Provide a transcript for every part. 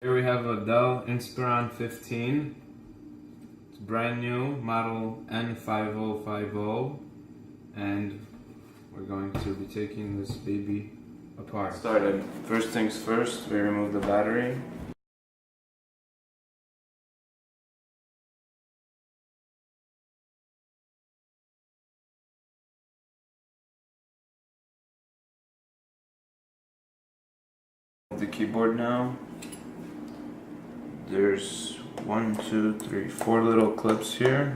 Here we have a Dell Inspiron 15. It's brand new, model N5050, and we're going to be taking this baby apart. Started. First things first, we remove the battery. The keyboard now. There's 4 little clips here.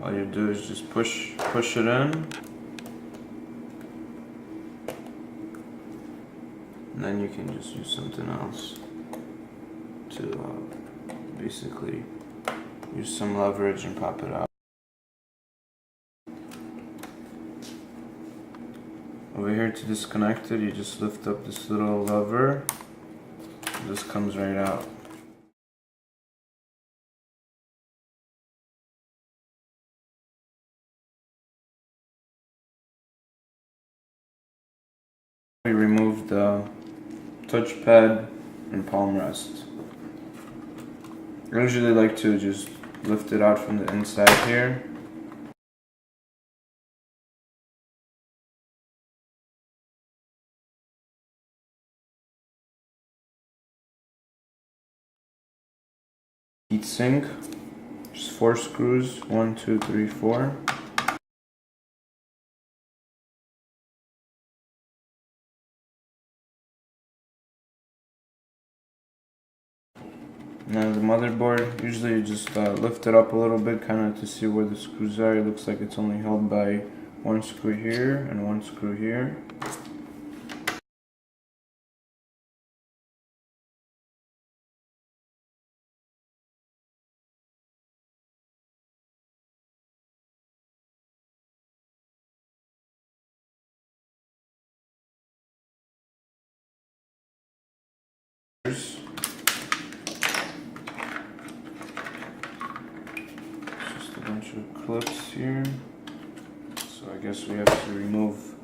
All you do is just push it in, and then you can just use something else to basically use some leverage and pop it out. Over here to disconnect it, you just lift up this little lever. This comes right out. We removed the touchpad and palm rest. I usually like to just lift it out from the inside here. Heatsink, just 4 screws, 1, 2, 3, 4. Now the motherboard, usually you just lift it up a little bit kind of to see where the screws are. It looks like it's only held by 1 screw here and 1 screw here. Just a bunch of clips here. So I guess we have to remove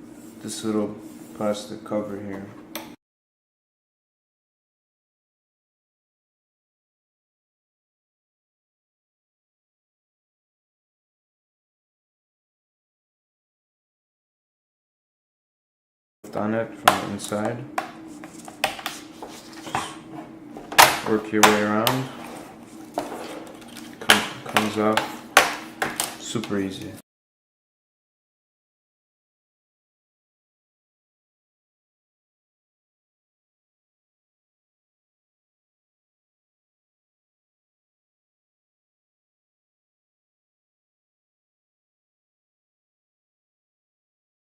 this little plastic cover here. Lift on it from the inside. Just work your way around. Comes off super easy.